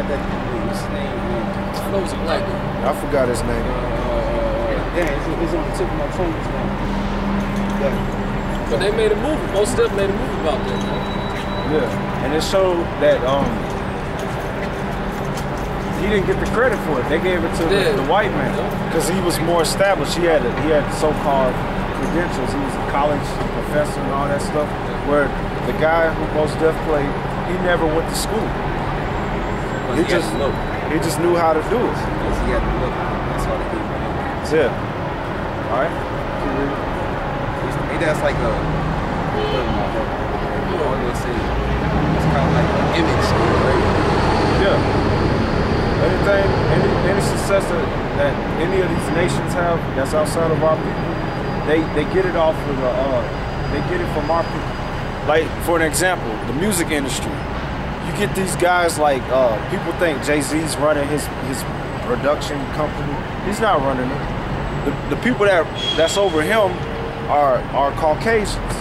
What's his name? I know it's a black dude. I forgot his name. Damn, it's on the tip of my tongue. Yeah. But they made a movie. Most of them made a movie about that. Yeah, and it showed that he didn't get the credit for it. They gave it to the white man because he was more established. He had so-called credentials. He was a college professor and all that stuff. Where the guy who Mos Def played, he never went to school. He just knew how to do it. He had to look. That's all they gave him. That's it. All right. Maybe that's like a. Let's say it's kind of like an image, right? Yeah. Any success that any of these nations have that's outside of our people, they get it off of they get it from our people. Like for an example, the music industry. You get these guys like people think Jay-Z's running his production company. He's not running it. The people that's over him are Caucasians.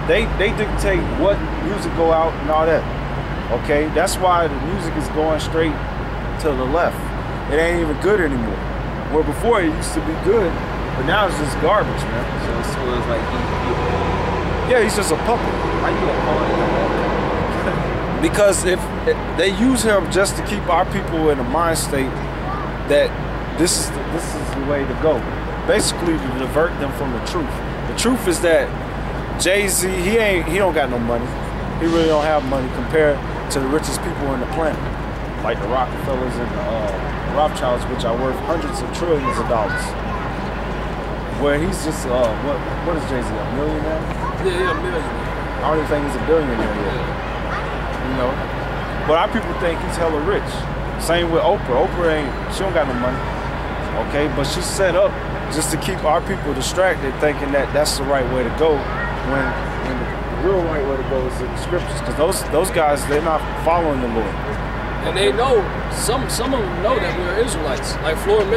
They dictate what music go out and all that. Okay, that's why the music is going straight to the left. It ain't even good anymore. Where before it used to be good, but now it's just garbage, man. So it's like yeah, he's just a puppet. How you gonna call it that? Because if they use him just to keep our people in a mind state that this is the way to go, basically to divert them from the truth. The truth is that Jay-Z, he don't got no money. He really don't have money compared to the richest people on the planet, like the Rockefellers and the Rothschilds, which are worth hundreds of trillions of dollars. Where he's just what is Jay-Z, a millionaire? Yeah, a millionaire. I don't even think he's a billionaire yet. You know, but our people think he's hella rich. Same with Oprah. She don't got no money. Okay, but she's set up just to keep our people distracted, thinking that that's the right way to go. When the real right way to go is in the scriptures, because those guys, they're not following the Lord. And they know some of them know that we're Israelites. Like Floyd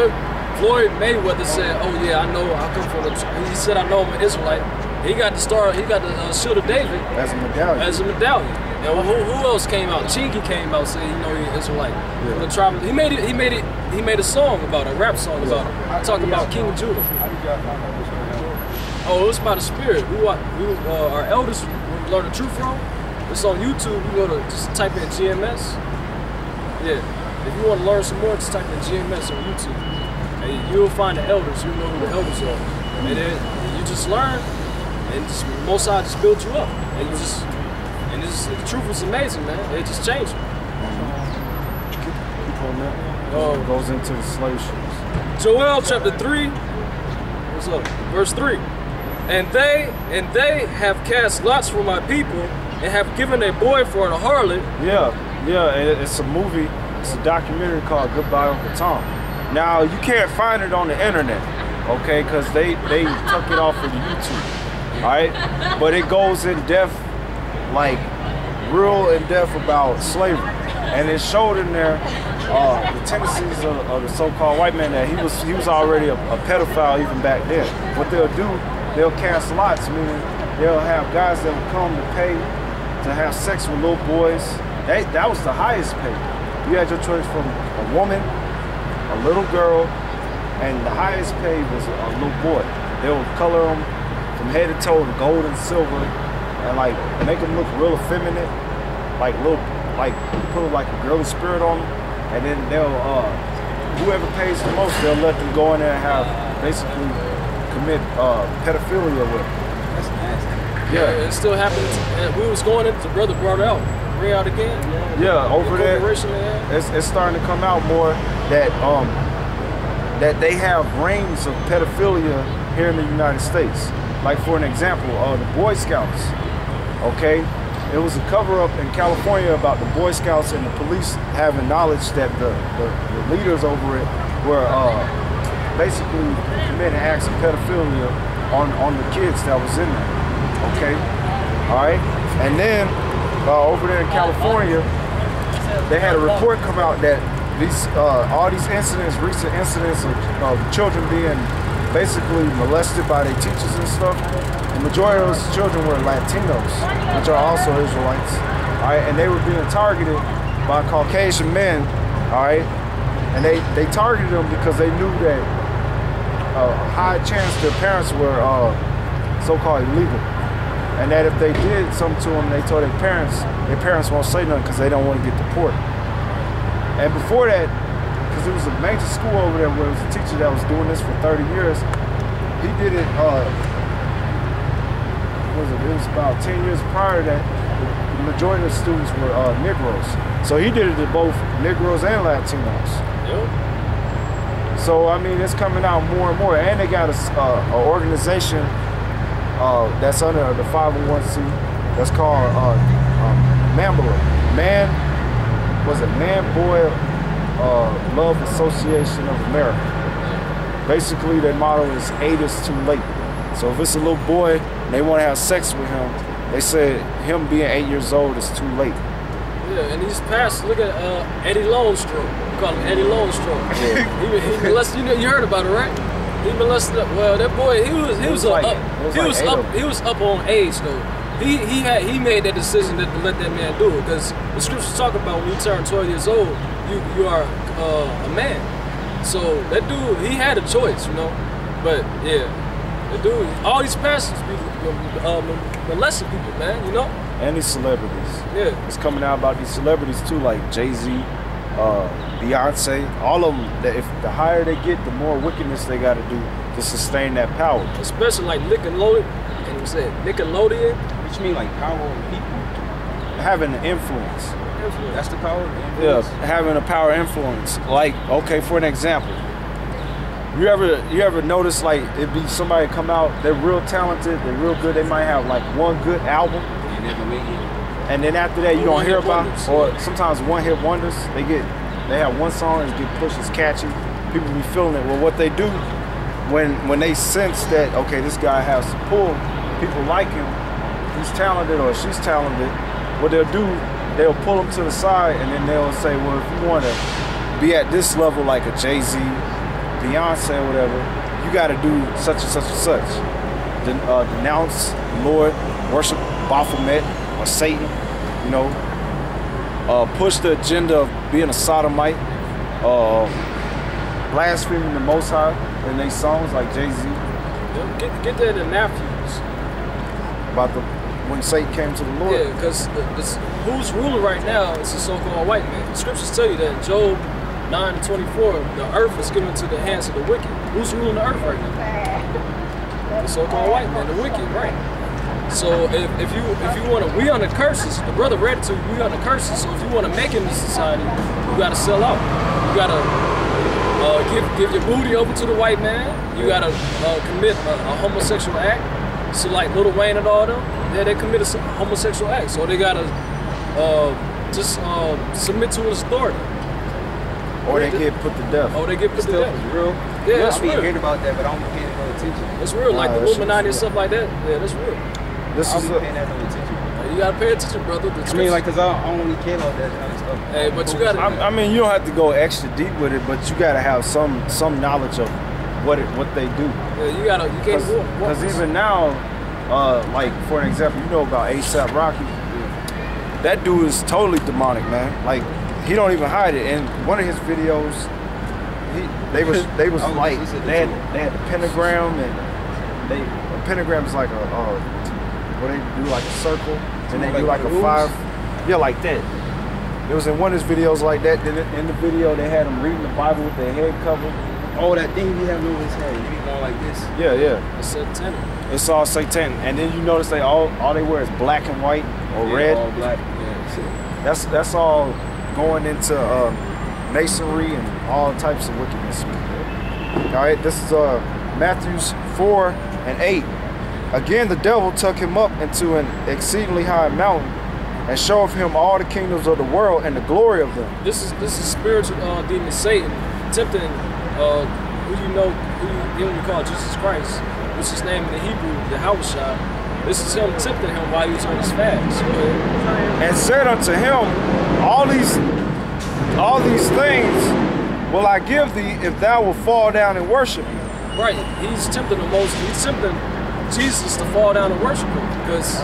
Mayweather said, "Oh yeah, I know. I come from the." He said, "I know I'm an Israelite." He got the star. He got the Shield of David as a medallion. And who else came out? Chingy came out saying, "You know, he's Israelite." Yeah. The tribe. He made a song about it, a rap song about it, talking about King Judah. Oh, it's about the spirit. Our elders learn the truth from. It's on YouTube. You go to just type in GMS. Yeah. If you want to learn some more, just type in GMS on YouTube. And you'll find the elders. You know who the elders are. And then you just learn, and just Most High just build you up. And you just, the truth is amazing, man. It just changed. Keep on that. It goes into the slave ships. Joel chapter 3. What's up? Verse 3. And they have cast lots for my people, and have given a boy for a harlot. Yeah, it's a movie, it's a documentary called Goodbye Uncle Tom. Now, you can't find it on the internet, okay, because they took it off of YouTube, all right? But it goes in depth, like real in depth about slavery. And it showed in there the tendencies of the so-called white man, that he was already a pedophile even back then. What they'll do, they'll cast lots, meaning they'll have guys that will come to pay to have sex with little boys. That was the highest pay. You had your choice from a woman, a little girl, and the highest pay was a little boy. They would color them from head to toe in gold and silver, and like make them look real effeminate, like put like a girly spirit on them, and then they'll whoever pays the most, they'll let them go in there and have basically commit pedophilia with them. That's nasty. Yeah, it still happens. We was going into the brother brought out. Bring out again. Yeah, over there, it's starting to come out more that they have rings of pedophilia here in the United States. Like for an example, the Boy Scouts. Okay, it was a cover-up in California about the Boy Scouts and the police having knowledge that the leaders over it were basically committing acts of pedophilia on the kids that was in there. Okay, all right, and then over there in California, they had a report come out that these all these incidents, recent incidents of children being basically molested by their teachers and stuff. The majority of those children were Latinos, which are also Israelites. All right, and they were being targeted by Caucasian men all right? And they targeted them because they knew that a high chance their parents were so-called illegal. And that if they did something to them, they told their parents won't say nothing because they don't want to get deported. And before that, because it was a major school over there where it was a teacher that was doing this for 30 years, he did it, it was about 10 years prior to that, the majority of the students were Negroes. So he did it to both Negroes and Latinos. Yep. So, I mean, it's coming out more and more. And they got an organization that's under the 501c that's called MANBOY. Man Boy Love Association of America. Basically, their motto is 8 is too late. So if it's a little boy and they want to have sex with him, they said him being 8 years old is too late. Yeah, and these pastors, look at Eddie Lonestroke. We call him Eddie Lonestroke. Yeah. he molested, you heard about it, right? He molested. Well, that boy, he was up on age though. He made that decision to let that man do it because the scriptures talk about when you turn 12 years old, you are a man. So that dude, he had a choice, you know. But yeah, the dude, all these pastors be molesting people, man, you know. And these celebrities. Yeah. It's coming out about these celebrities too, like Jay-Z, Beyonce, all of them. That if the higher they get, the more wickedness they got to do to sustain that power. Especially like Nickelodeon. Nickelodeon. What you mean, like power over people? Having an influence. That's the power? Influence? Yeah, having a power influence. Like, okay, for an example, you ever notice like it be somebody come out, they're real talented, they're real good, they might have like one good album, and then after that you don't hear about it, or sometimes one-hit wonders. They have one song that get pushed, it's catchy, people be feeling it. Well, what they do when they sense that, okay, this guy has some pull, people like him, he's talented or she's talented, what they'll do, they'll pull them to the side and then they'll say, well, if you want to be at this level like a Jay-Z, Beyonce or whatever, you got to do such and such and such. Denounce the Lord, worship Baphomet or Satan, you know, push the agenda of being a sodomite, blaspheming the Most High in their songs like Jay-Z. Get that in Matthews. About when Satan came to the Lord. Yeah, because who's ruling right now is the so-called white man. The scriptures tell you that in Job 9:24, the earth is given to the hands of the wicked. Who's ruling the earth right now? The so-called white man, the wicked, right? So if you want to, we under curses. The brother read it to you. We under curses. So if you want to make it in this society, you got to sell out. You got to give your booty over to the white man. You got to commit a homosexual act. So like Lil Wayne and all them, they committed some homosexual acts. So they got to submit to his authority. Or they get put to death. Oh, they get put to death. Real? Yeah, that's real. I be hearing about that, but I don't be paying no attention. That's real. Like the Illuminati and stuff like that. Yeah, that's real. This I is don't be paying that no attention. You gotta pay attention, brother. I mean, like, cause I don't really care about that kind of stuff. Hey, but you gotta. I mean, you don't have to go extra deep with it, but you gotta have some knowledge of what they do. Yeah, you gotta. You can't go. Because even now, like for an example, you know about A$AP Rocky. That dude is totally demonic, man. Like he don't even hide it. In one of his videos, they was like they had the pentagram, and a pentagram is like a where they do like a circle, and they do like a 5, yeah, like that. It was in one of his videos like that. Then in the video they had him reading the Bible with their head covered. Oh, that thing he have over his head, he be going like this. Yeah, yeah. It's satanic. It's all satanic, and then you notice they all they wear is black and white or red. All black. Yeah. That's all going into masonry and all types of wickedness. All right, this is Matthews 4:8. Again, the devil took him up into an exceedingly high mountain and showed him all the kingdoms of the world and the glory of them. This is spiritual demon Satan tempting who you call Jesus Christ, which is named in the Hebrew Yahushua. This is him tempting him while he was on his fast. And said unto him, all these things will I give thee if thou wilt fall down and worship me. Right, he's tempting he's tempting Jesus to fall down and worship him, because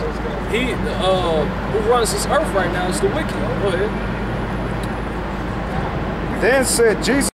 who runs this earth right now is the wicked. Go ahead. Then said Jesus